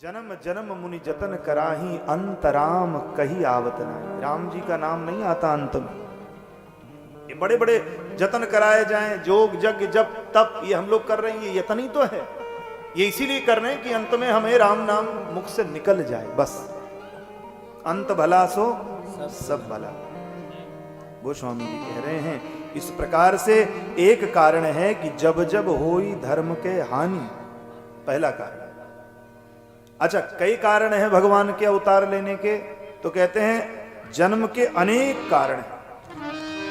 जन्म जन्म मुनि जतन कराही अंत राम कही आवत नहीं। राम जी का नाम नहीं आता अंत में। ये बड़े बड़े जतन कराए जाएं, जोग यज्ञ जप तप, ये हम लोग कर रहे हैं, ये यतन ही तो है। ये इसीलिए कर रहे हैं कि अंत में हमें राम नाम मुख से निकल जाए, बस। अंत भला सो सब भला, वो स्वामी जी कह रहे हैं। इस प्रकार से एक कारण है कि जब जब होई धर्म के हानि, पहला कारण। अच्छा, कई कारण है भगवान के अवतार लेने के, तो कहते हैं जन्म के अनेक कारण हैं,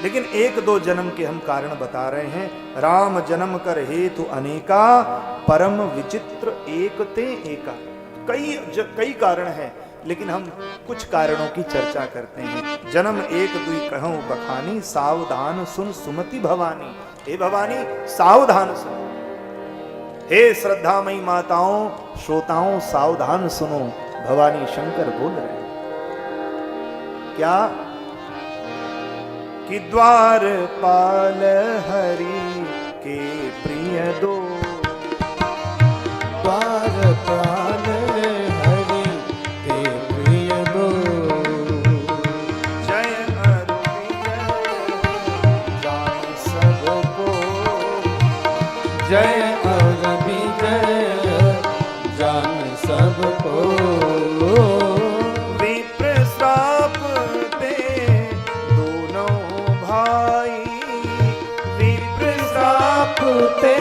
लेकिन एक दो जन्म के हम कारण बता रहे हैं। राम जन्म कर हेतु अनेका, परम विचित्र एक ते एका। कई कारण हैं, लेकिन हम कुछ कारणों की चर्चा करते हैं। जन्म एक दुई कहूं बखानी, सावधान सुन सुमति भवानी। हे भवानी सावधान सुनो, हे श्रद्धामयी माताओं श्रोताओं सावधान सुनो, भवानी शंकर बोल रहे हैं। क्या कि द्वार पाल हरि के प्रिय दो, द्वार पाल हरि के प्रिय दो, जय अरु विजय जान सबको, जय और विजय जान सबको। विप्र श्राप ते दोनों भाई, विप्र श्राप ते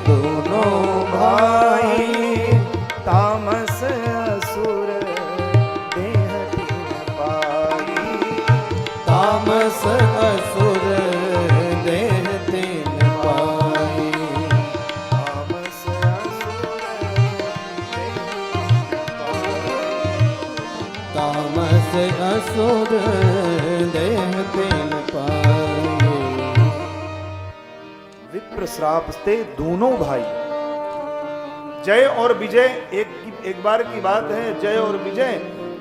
दोनों भाई, तामस असुर देह तीन पाई, तामस असुर देह तीन पाई, तामस असुर तामस असुर देह तीन पाई। विप्र श्राप ते दोनों भाई। जय और विजय एक बार की बात है। जय और विजय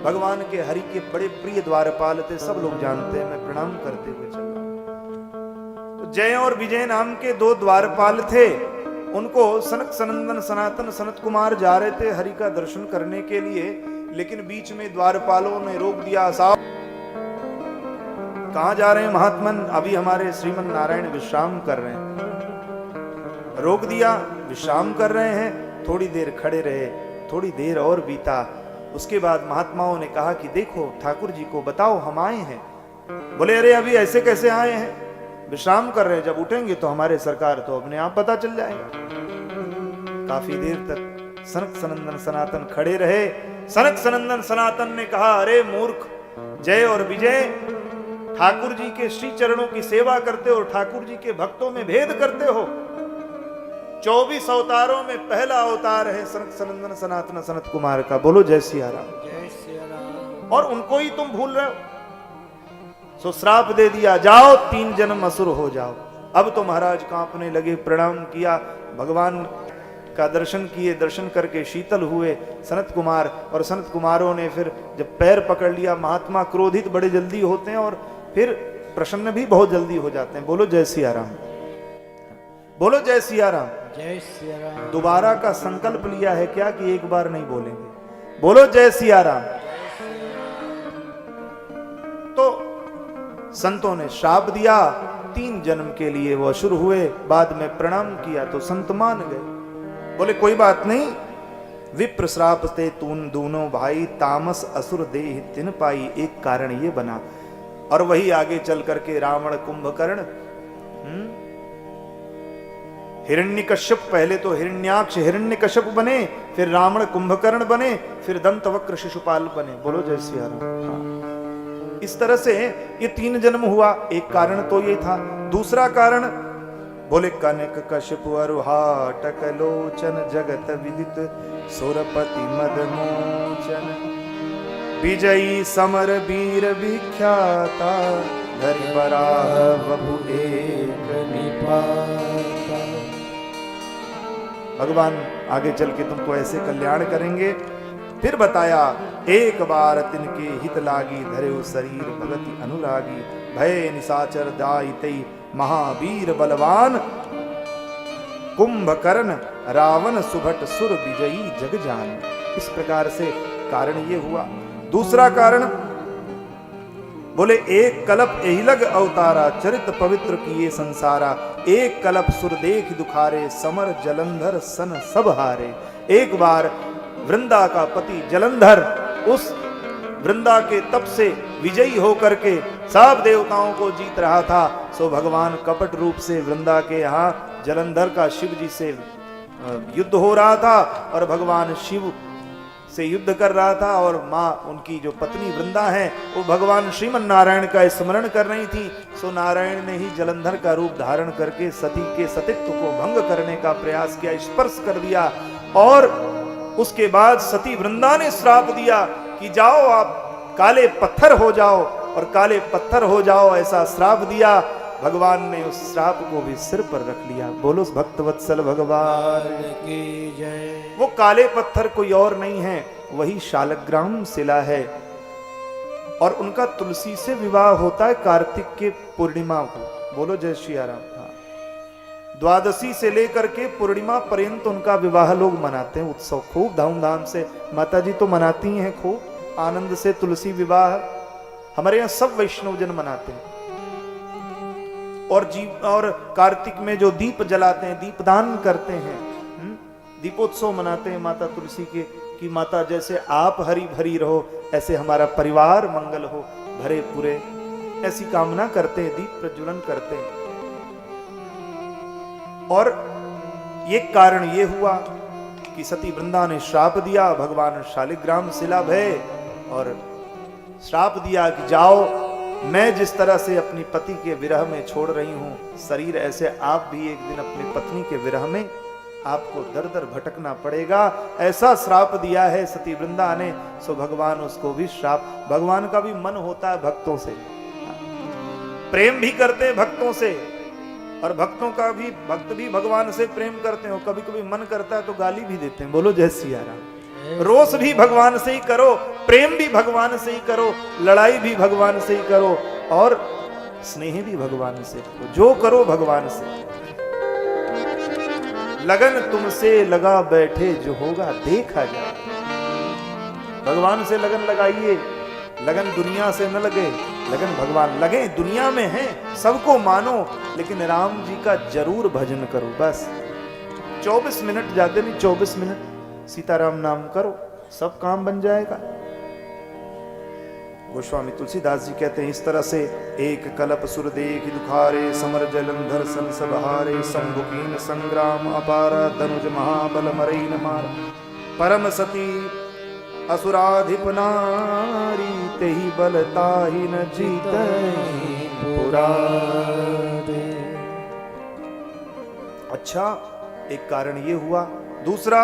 भगवान के हरि के बड़े प्रिय द्वारपाल थे, सब लोग जानते हैं, मैं प्रणाम करते हुए चल रहा हूं। तो जय और विजय नाम के दो द्वारपाल थे। उनको सनक सनंदन सनातन सनत कुमार जा रहे थे हरि का दर्शन करने के लिए, लेकिन बीच में द्वारपालों ने रोक दिया। साहब कहां जा रहे हैं महात्मन? अभी हमारे श्रीमन नारायण विश्राम कर रहे हैं। रोक दिया, विश्राम कर रहे हैं। थोड़ी देर खड़े रहे, थोड़ी देर और बीता। उसके बाद महात्माओं ने कहा कि देखो ठाकुर जी को बताओ हम आए हैं। बोले अरे अभी ऐसे कैसे आए हैं, विश्राम कर रहे हैं, जब उठेंगे तो हमारे सरकार तो अपने आप पता चल जाएगा। काफी देर तक सनक सनंदन सनातन खड़े रहे। सनक सनंदन सनातन ने कहा अरे मूर्ख, जय और विजय ठाकुर जी के श्री चरणों की सेवा करते हो, ठाकुर जी के भक्तों में भेद करते हो। 24 अवतारों में पहला अवतार है सनक सनंदन सनातन सनत कुमार का। बोलो जय सिया राम। जय सिया राम। और उनको ही तुम भूल रहे हो। सो श्राप दे दिया, जाओ 3 जन्म असुर हो जाओ। अब तो महाराज कांपने लगे, प्रणाम किया, भगवान का दर्शन किए। दर्शन करके शीतल हुए सनत कुमार। और सनत कुमारों ने फिर जब पैर पकड़ लिया, महात्मा क्रोधित बड़े जल्दी होते हैं और फिर प्रसन्न भी बहुत जल्दी हो जाते हैं। बोलो जय सिया राम। बोलो जय सिया राम। जय सिया राम। दोबारा का संकल्प लिया है क्या कि एक बार नहीं बोलेंगे? बोलो जय सिया राम। तो संतों ने श्राप दिया, 3 जन्म के लिए वो असुर हुए। बाद में प्रणाम किया तो संत मान गए। बोले कोई बात नहीं, विप्र श्राप ते तून दोनों भाई, तामस असुर देह तिन पाई। एक कारण ये बना। और वही आगे चल करके रावण कुंभकर्ण, हिरण्यकश्यप, पहले तो हिरण्याक्ष हिरण्यकश्यप बने, फिर रावण कुंभकर्ण बने, फिर दंतवक्र शिशुपाल बने। बोलो जय सिया राम। हाँ। इस तरह से ये 3 जन्म हुआ। एक कारण तो ये था। दूसरा कारण बोले कनक कश्यप अरुहाटक लोचन, जगत विदित सुरपति मदमोचन, विजयी समर वीर विख्याता, धरि बराह वभु एक निपाता। भगवान आगे चल के तुमको ऐसे कल्याण करेंगे। फिर बताया एक बार तिनके हित लागी, धरे शरीर भगति अनुरागी, भय निशाचर दायितई महावीर बलवान, कुंभकर्ण रावण सुभट सुर विजयी जग जान। इस प्रकार से कारण ये हुआ। दूसरा कारण बोले एक कलप एहिलग अवतारा, चरित पवित्र किए संसारा। एक कलप सुर देख दुखारे, समर जलंधर सन सब हारे। एक बार वृंदा का पति जलंधर उस वृंदा के तप से विजयी होकर के सब देवताओं को जीत रहा था। सो भगवान कपट रूप से वृंदा के यहाँ जलंधर का शिव जी से युद्ध हो रहा था और भगवान शिव से युद्ध कर रहा था, और माँ उनकी जो पत्नी वृंदा है वो भगवान श्रीमन नारायण का स्मरण कर रही थी। सो नारायण ने ही जलंधर का रूप धारण करके सती के सतीत्व को भंग करने का प्रयास किया, स्पर्श कर दिया। और उसके बाद सती वृंदा ने श्राप दिया कि जाओ आप काले पत्थर हो जाओ, और काले पत्थर हो जाओ ऐसा श्राप दिया। भगवान ने उस श्राप को भी सिर पर रख लिया। बोलो भक्तवत्सल भगवान की जय। वो काले पत्थर कोई और नहीं है, वही शालग्राम शिला है। और उनका तुलसी से विवाह होता है कार्तिक के पूर्णिमा को। बोलो जय श्री राम। द्वादशी से लेकर के पूर्णिमा पर्यंत उनका विवाह लोग मनाते हैं, उत्सव खूब धूमधाम से। माता जी तो मनाती हैं खूब आनंद से तुलसी विवाह। हमारे यहाँ सब वैष्णव जन मनाते हैं। और कार्तिक में जो दीप जलाते हैं, दीपदान करते हैं, दीपोत्सव मनाते हैं माता तुलसी के, कि माता जैसे आप हरी भरी रहो ऐसे हमारा परिवार मंगल हो, भरे पूरे, ऐसी कामना करते हैं, दीप प्रज्वलन करते हैं। और ये कारण ये हुआ कि सती वृंदा ने श्राप दिया, भगवान शालिग्राम शिला भय, और श्राप दिया कि जाओ, मैं जिस तरह से अपनी पति के विरह में छोड़ रही हूं शरीर, ऐसे आप भी एक दिन अपनी पत्नी के विरह में आपको दर दर भटकना पड़ेगा। ऐसा श्राप दिया है सती वृंदा ने। सो भगवान उसको भी श्राप, भगवान का भी मन होता है भक्तों से, प्रेम भी करते हैं भक्तों से, और भक्तों का भी, भक्त भी भगवान से प्रेम करते हो। कभी कभी मन करता है तो गाली भी देते हैं। बोलो जय सिया राम। रोष भी भगवान से ही करो, प्रेम भी भगवान से ही करो, लड़ाई भी भगवान से ही करो, और स्नेह भी भगवान से करो। जो करो भगवान से। लगन तुमसे लगा बैठे, जो होगा देखा जाए। भगवान से लगन लगाइए, लगन दुनिया से न लगे, लगन भगवान लगे। दुनिया में है, सबको मानो, लेकिन राम जी का जरूर भजन करो। बस 24 मिनट, ज्यादा नहीं, 24 मिनट सीताराम नाम करो, सब काम बन जाएगा। गोस्वामी तुलसीदास जी कहते हैं इस तरह से, एक कलप सुर देख दुखारे, समर जलंधर सन सब हारे। शंभुकीन संग्राम अपारा, धनुज महाबल मरई न मार। परम सती असुराधिप नारी, तेहि बल ताहि न जीतै पुरारे। अच्छा, एक कारण ये हुआ। दूसरा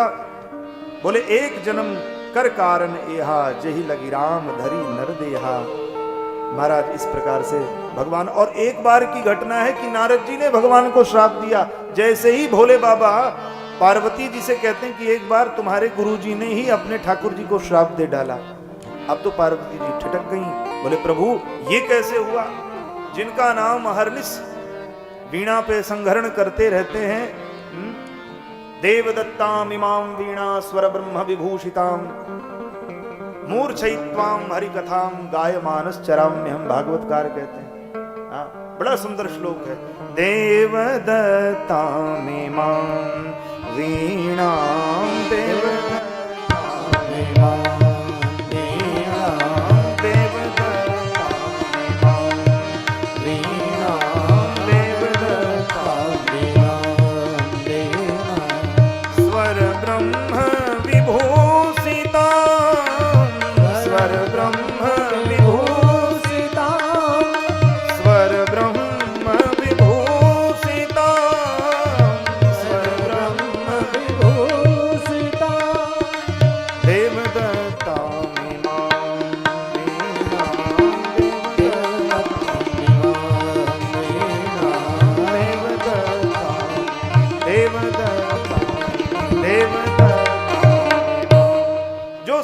बोले एक जन्म कर कारण एहा, जही लगी राम धरी नर देहा। महाराज इस प्रकार से भगवान, और एक बार की घटना है कि नारद जी ने भगवान को श्राप दिया। जैसे ही भोले बाबा पार्वती जी से कहते हैं कि एक बार तुम्हारे गुरुजी ने ही अपने ठाकुर जी को श्राप दे डाला। अब तो पार्वती जी ठिठक गई, बोले प्रभु ये कैसे हुआ? जिनका नाम हरनिश वीणा पे संघरण करते रहते हैं, देवदत्ताम इमाम वीणा स्वर ब्रह्म विभूषिताम, मूर्छयित्वाम हरि कथाम गायमानस चराम्य। हम भागवतकार कहते हैं। हाँ, बड़ा सुंदर श्लोक है। देवदत्ताम इमाम वीणा, देवदत्ताम इमाम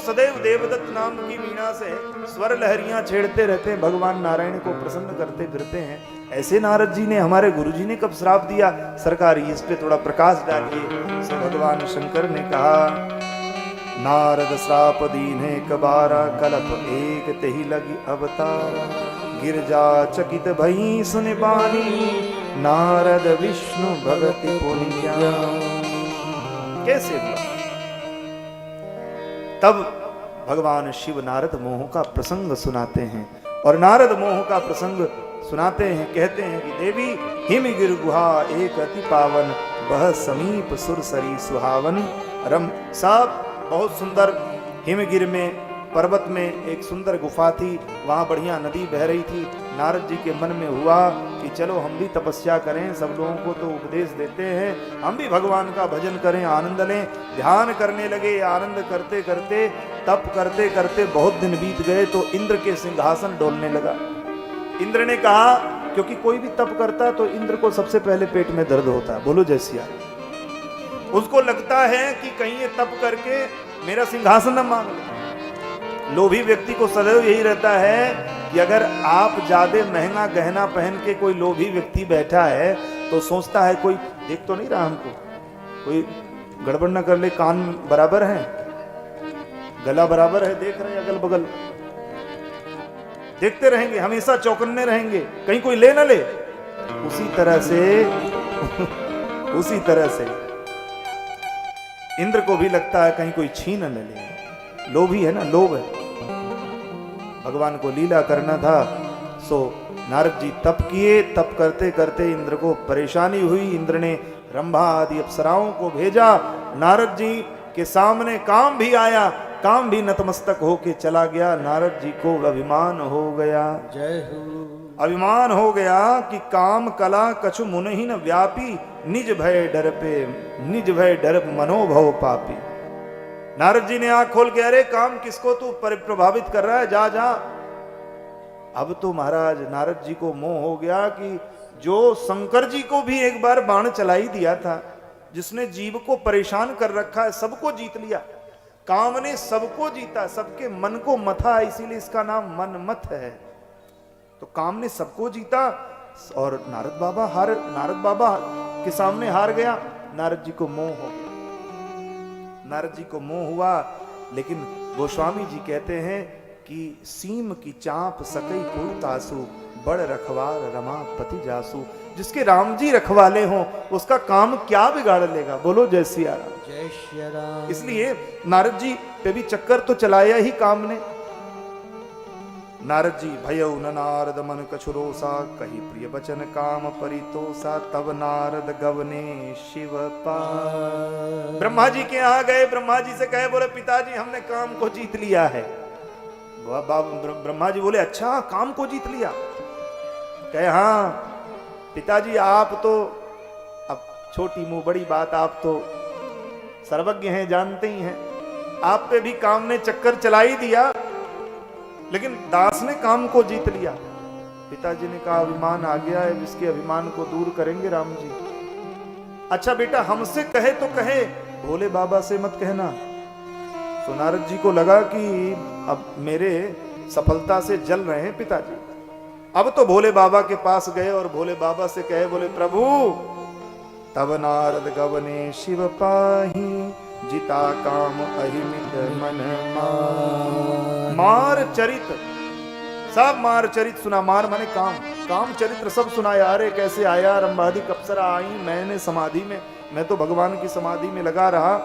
सदैव देवदत्त नाम की वीणा से स्वर लहरियां छेड़ते रहते हैं, भगवान नारायण को प्रसन्न करते फिरते हैं। ऐसे नारद जी ने, हमारे गुरुजी ने कब श्राप दिया? सरकार इस पे थोड़ा प्रकाश डालिए। सो भगवान शंकर ने कहा, नारद श्राप दीन्हे कबारा, कलप एक तेहि लगी अवतारा। गिरजा चकित भई सुन बानी, नारद विष्णु भगति पुनि ज्ञान। कैसे हुआ? तब भगवान शिव नारद मोह का प्रसंग सुनाते हैं, और नारद मोह का प्रसंग सुनाते हैं, कहते हैं कि देवी हिमगिर गुहा एक अति पावन, वह समीप सुरसरी सुहावन। रम साहब बहुत सुंदर हिमगिर में, पर्वत में एक सुंदर गुफा थी, वहां बढ़िया नदी बह रही थी। नारद जी के मन में हुआ कि चलो हम भी तपस्या करें, सब लोगों को तो उपदेश देते हैं, हम भी भगवान का भजन करें, आनंद लें। ध्यान करने लगे, आनंद करते करते, तप करते करते बहुत दिन बीत गए तो इंद्र के सिंहासन डोलने लगा। इंद्र ने कहा, क्योंकि कोई भी तप करता तो इंद्र को सबसे पहले पेट में दर्द होता है, बोलो जय सिया। उसको लगता है कि कहीं ये तप करके मेरा सिंहासन न मांग ले। लोभी व्यक्ति को सदैव यही रहता है कि अगर आप ज्यादा महंगा गहना पहन के कोई लोभी व्यक्ति बैठा है तो सोचता है कोई देख तो नहीं रहा हमको, कोई गड़बड़ न कर ले, कान बराबर है, गला बराबर है, देख रहे हैं अगल बगल, देखते रहेंगे, हमेशा चौकन्ने रहेंगे, कहीं कोई ले न ले। उसी तरह से इंद्र को भी लगता है कहीं कोई छीन न ले, लोभी है ना, लोभ है। भगवान को लीला करना था, सो नारद जी तप किए। तप करते करते इंद्र को परेशानी हुई, इंद्र ने रंभा आदि अप्सराओं को भेजा। नारद जी के सामने काम भी आया, काम भी नतमस्तक होके चला गया। नारद जी को अभिमान हो गया, जय हो। अभिमान हो गया कि काम कला कछु मुनि न व्यापी, निज भय डर पे, निज भय डर मनोभव पापी। नारद जी ने आंख खोल के, अरे काम किसको तू प्रभावित कर रहा है, जा जा। अब तो महाराज नारद जी को मोह हो गया कि जो शंकर जी को भी एक बार बाण चला ही दिया था, जिसने जीव को परेशान कर रखा है, सबको जीत लिया। काम ने सबको जीता, सबके मन को मथा, इसीलिए इसका नाम मनमथ है। तो काम ने सबको जीता और नारद बाबा के सामने हार गया। नारद जी को मोह हो गया, नारद जी को मोह हुआ। लेकिन गोस्वामी जी कहते हैं कि सीम की चाप सकई कोई तासु, बड़ रखवार रमापति जासु। जिसके राम जी रखवाले हों उसका काम क्या बिगाड़ लेगा, बोलो जय सिया राम। जय श्री राम। इसलिए नारद जी पे भी चक्कर तो चलाया ही काम ने। नारद जी भयउ न नारद मन कछुरोसा, कही प्रिय बचन काम परितोषा। तब नारद गवने शिव पास। ब्रह्मा जी के यहाँ गए, ब्रह्मा जी से कहे, बोले पिताजी हमने काम को जीत लिया है। ब्रह्मा जी बोले अच्छा काम को जीत लिया? कहे हाँ पिताजी, आप तो अब छोटी मुंह बड़ी बात, आप तो सर्वज्ञ हैं, जानते ही हैं, आप पे भी काम ने चक्कर चला ही दिया, लेकिन दास ने काम को जीत लिया। पिताजी ने कहा अभिमान आ गया है, इसके अभिमान को दूर करेंगे राम जी। अच्छा बेटा हमसे कहे तो कहे, भोले बाबा से मत कहना। तो नारद जी को लगा कि अब मेरे सफलता से जल रहे हैं पिताजी। अब तो भोले बाबा के पास गए और भोले बाबा से कहे, बोले प्रभु तब नारद गवने शिव पाही, जिता काम अहिमित मन मार चरित। सब मार चरित सुना, मार माने काम चरित्र सब सुनाया। अरे कैसे आया, रंभाधिक अप्सरा आई, मैंने समाधि में, मैं तो भगवान की समाधि में लगा रहा,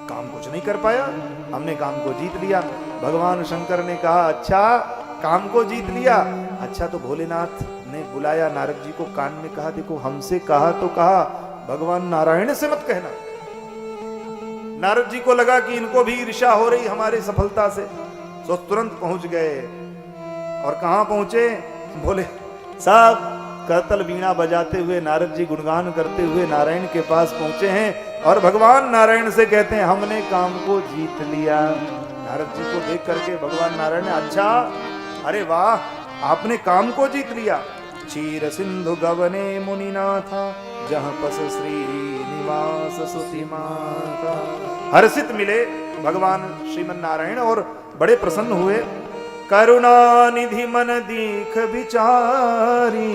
काम कुछ नहीं कर पाया, हमने काम को जीत लिया। भगवान शंकर ने कहा अच्छा काम को जीत लिया, अच्छा तो भोलेनाथ ने बुलाया नारद जी को, कान में कहा देखो हमसे कहा तो कहा, भगवान नारायण से मत कहना। नारद जी को लगा कि इनको भी ईर्ष्या हो रही हमारी सफलता से, तो तुरंत पहुंच गए। और कहां पहुंचे, बोले साहब करतल वीणा बजाते हुए नारद जी गुणगान करते हुए नारायण के पास पहुंचे हैं और भगवान नारायण से कहते हैं हमने काम को जीत लिया। नारद जी को देख करके भगवान नारायण ने अच्छा, अरे वाह आपने काम को जीत लिया। क्षीर सिंधु गवने मुनिनाथा, जहां पस श्रीनिवास सुति माता। हर्षित मिले भगवान श्रीमन नारायण और बड़े प्रसन्न हुए। करुणा निधि मन दीख विचारी,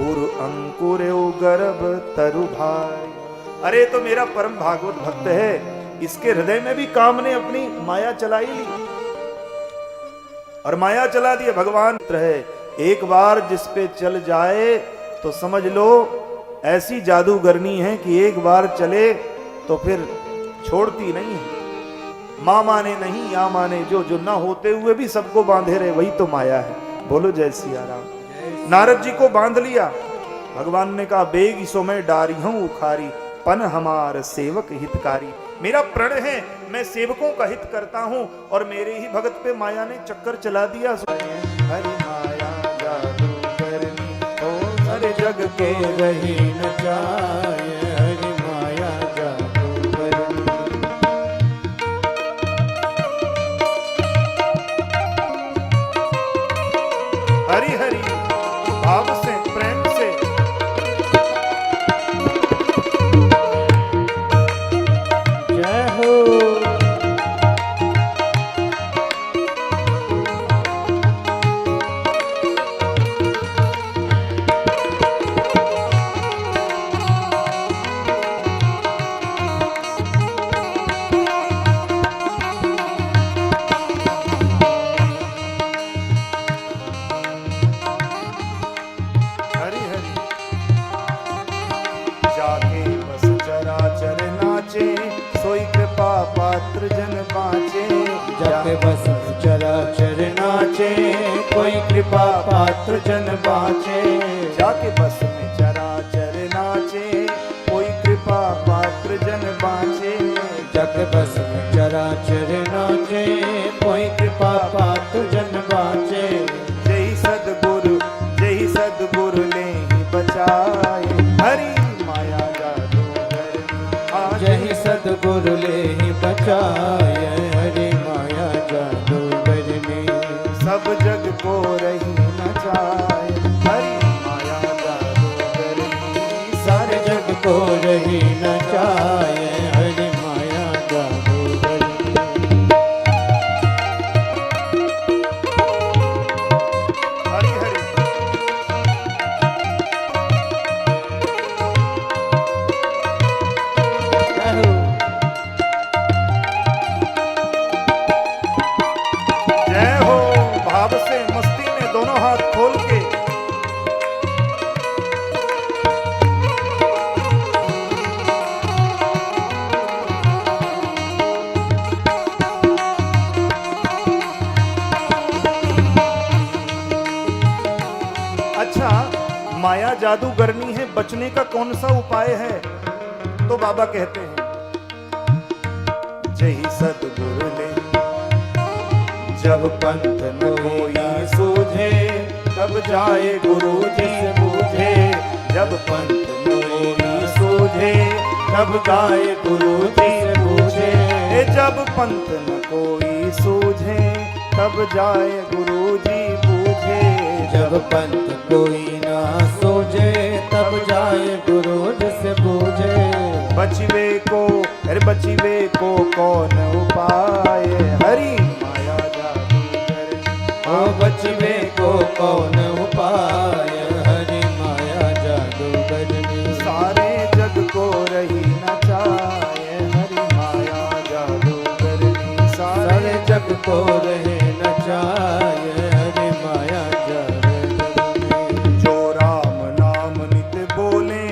उर अंकुर गर्भ तरु भाई। अरे तो मेरा परम भागवत भक्त है, इसके हृदय में भी काम ने अपनी माया चलाई ली और माया चला दी। भगवान है, एक बार जिस पे चल जाए तो समझ लो ऐसी जादूगरनी है कि एक बार चले तो फिर छोड़ती नहीं है। माँ माने नहीं, या माने जो, जो ना होते हुए भी सबको बांधे रहे, वही तो माया है। बोलो जय सिया राम। नारद जी को बांध लिया। भगवान ने कहा बेग सो मैं डारी हूं उखारी, पन हमार सेवक हितकारी। मेरा प्रण है, मैं सेवकों का हित करता हूं और मेरे ही भगत पे माया ने चक्कर चला दिया। हरि माया जादू करनी ओ हर जग के रही न जाए, हरि माया जादू करनी। हरि हरि भाव से, प्रेम से। जय हो। हरि हरि जाके बस चराचर नाचे, सोई कृपा पात्र जन बाँचे। जाके बस चराचर नाचे, कोई कृपा पात्र जन बाँचे। जाके बस में चराचर नाचे, कोई कृपा पात्र जन बाँचे। जाके बस चराचर नाचे, कोई कृपा पात्र जन बाँचे। जय सदगुरु, जय सदगुरु ने ही बचाए। हरि माया जादू करनी, जय सदगुरु ले ही बचाए, हरि माया जादू करनी। सब जग को रही न जाए। हरि माया जादू करनी, सारे जग को रही न जाए, हरि माया जादू करनी। हरि हरि जय हो। जय हो। भाव से, मस्ती में, दोनों हाथ खोल के। अच्छा, माया जादू करनी है, बचने का कौन सा उपाय है? तो बाबा कहते हैं जय सदगुरु ने जब पंथ न कोई सूझे, तब जाए गुरु जी से पूछे। जब पंथ न कोई सूझे, तब जाए गुरु जी से पूछे। जब पंथ न कोई सूझे, तब जाए गुरु जी पूछे। जब पंथ कोई ना सोचे, तब जाए गुरु से पूछे। बचवे को, अरे बचवे को कौन उपाय? हरि माया जादू करनी, ओ बचवे को कौन उपाय? हरि माया जादू करनी। सारे जग को रही न चाहे। हरि माया जादू करनी, सारे जग को रहे न जाए, हरि माया जादू करनी। जो राम नाम नित बोले,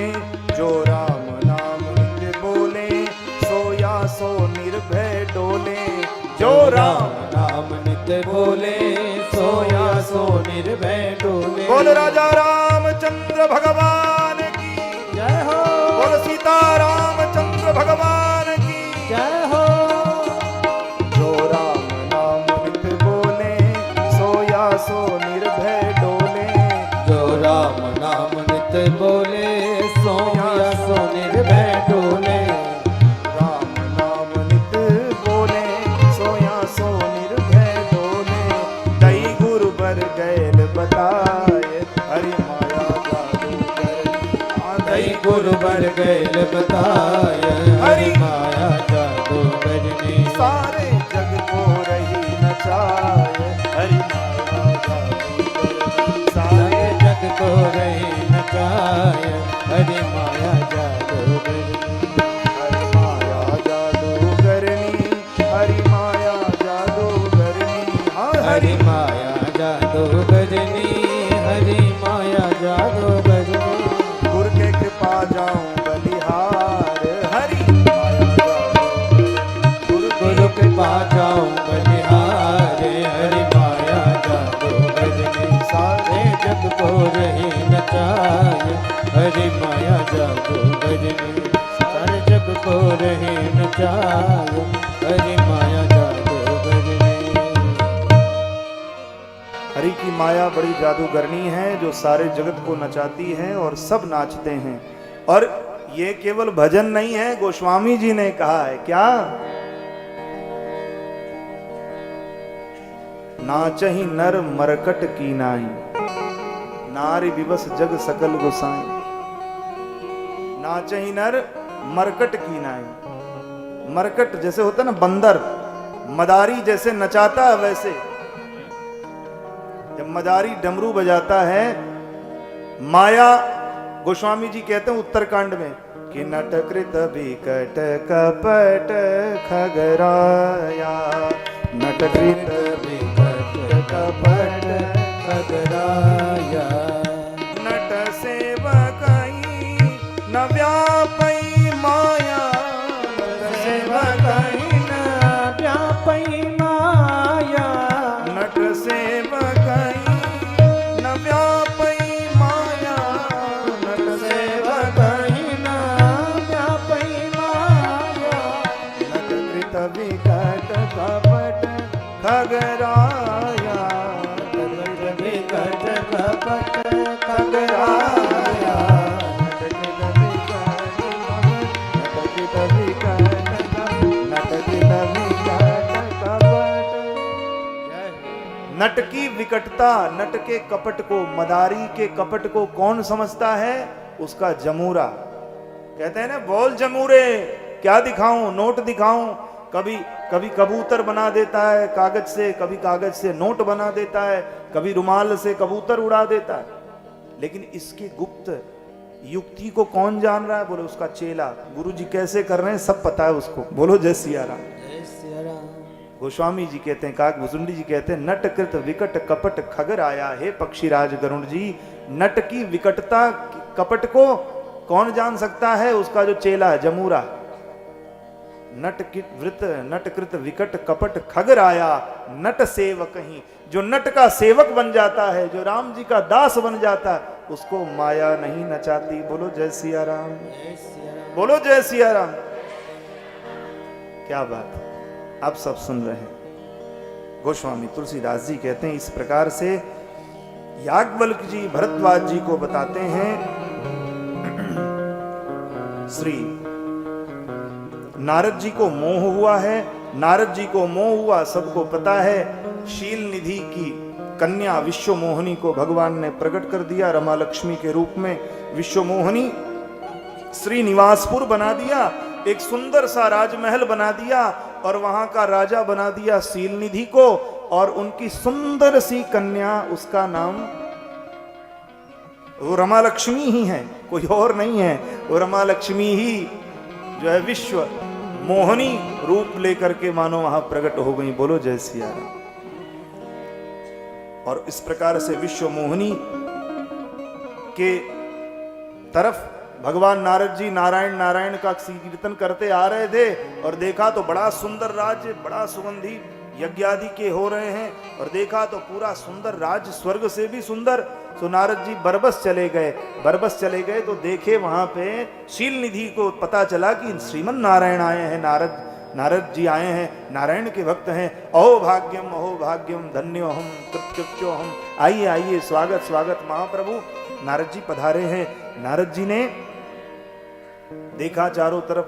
जो राम नाम नित बोले, सोया सो निर्भय डोले। जो राम नाम नित बोले, सोया सो निर्भय डोले। बोल राजा रामचंद्र भगवान की जय हो। बोल सीता रामचंद्र भगवान की जय हो। जो राम नाम नित बोले, सोया सो निर्भय डोले। जो राम नाम नित बोले, सोया सो निर्भय डोले। राम नाम नित बोले, सोया सो निर्भय डोले। दई गुरु बर गैल बताए, हरि माया जादू करनी। दई गुरु बर गैल बताय, हरि माया जादू करनी। सारे जग को रही न चाहे। हरि माया जादू करनी, सारे सारे जग को रही न जाय, हरि माया जादू करनी। हरि माया जादू हरि माया जादू गजनी, हरि माया जादू गजनी। गुरु के कृपा जाऊं बलिहार, हरि माया जादू गुरु कृपा जाऊं बलिहार, हरि माया जादू गजनी। सारे जग को रहे नचाए, हरि माया जादू गजनी। सारे जग को रहे नचाए, हरि माया जादू गजनी। हरि की माया बड़ी जादूगरनी है जो सारे जगत को नचाती है और सब नाचते हैं। और ये केवल भजन नहीं है, गोस्वामी जी ने कहा है क्या, नाचहि नर मरकट की नाई, नारी विवश जग सकल गोसाई। नाचहि नर मरकट की नाई, मरकट जैसे होता है ना बंदर, मदारी जैसे नचाता है वैसे। जब मदारी डमरू बजाता है, माया गोस्वामी जी कहते हैं उत्तरकांड में कि नटकृत विकट कपट खगराया, नटकृत विकट कपट खगराया। नट सेवकई न व्यापई माया, नट सेवकई न व्यापई माया, नट सेवकई न व्यापई माया, नट सेवकई न व्यापई माया। नटकृत विकट कपट खगराया, नटकृत विकट कपट खगराया। नटकृत विकट कपट। नट की विकटता, नट के कपट को, मदारी के कपट को कौन समझता है? उसका जमूरा। कहते हैं ना, बोल जमूरे क्या दिखाऊं, नोट दिखाऊं। कभी कभी कबूतर बना देता है कागज से, कभी कागज से नोट बना देता है, कभी रुमाल से कबूतर उड़ा देता है। लेकिन इसकी गुप्त युक्ति को कौन जान रहा है? बोले उसका चेला। गुरु जी कैसे कर रहे हैं सब पता है उसको। बोलो जय सिया राम। गोस्वामी जी कहते हैं, काक भुसुंडी जी कहते हैं, नटकृत विकट कपट खगर आया। हे पक्षीराज गरुड़ जी, नट की विकटता कपट को कौन जान सकता है? उसका जो चेला है, जमूरा। नटकृत विकट कपट खगर आया, नट सेवक ही। जो नट का सेवक बन जाता है, जो राम जी का दास बन जाता है, उसको माया नहीं नचाती। बोलो जय सिया राम, बोलो जय सिया राम। क्या बात, आप सब सुन रहे हैं। गोस्वामी तुलसीदास जी कहते हैं, इस प्रकार से याज्ञवल्क्य जी भरद्वाज जी को बताते हैं, श्री नारद जी को मोह हुआ है। नारद जी को मोह हुआ सबको पता है। शील निधि की कन्या विश्व मोहिनी को भगवान ने प्रकट कर दिया रमा लक्ष्मी के रूप में। विश्व मोहिनी श्रीनिवासपुर बना दिया, एक सुंदर सा राजमहल बना दिया और वहां का राजा बना दिया शील निधि को। और उनकी सुंदर सी कन्या, उसका नाम वो रमा लक्ष्मी ही है, कोई और नहीं है। वो रमा लक्ष्मी ही जो है विश्व मोहिनी रूप लेकर के मानो वहां प्रकट हो गई। बोलो जय सिया राम। और इस प्रकार से विश्व मोहिनी के तरफ भगवान नारद जी नारायण नारायण का कीर्तन करते आ रहे थे और देखा तो बड़ा सुंदर राज्य, बड़ा सुगंधी यज्ञादि के हो रहे हैं। और देखा तो पूरा सुंदर राज्य, स्वर्ग से भी सुंदर। तो नारद जी बरबस चले गए। बरबस चले गए तो देखे वहां पे शील निधि को पता चला कि श्रीमन नारायण आए हैं, नारद जी आए हैं, नारायण के भक्त हैं। अहो भाग्यम धन्यो हम कृत्यो हम। आइए आइए, स्वागत स्वागत महाप्रभु। नारद जी पधारे हैं। नारद जी ने देखा चारों तरफ,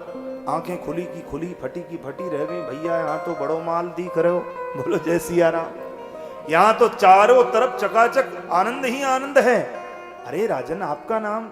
आंखें खुली की खुली, फटी की फटी रह गई। भैया यहाँ तो बड़ो माल दिख रहे हो। बोलो जय सिया राम। यहाँ तो चारों तरफ चकाचक आनंद ही आनंद है। अरे राजन, आपका नाम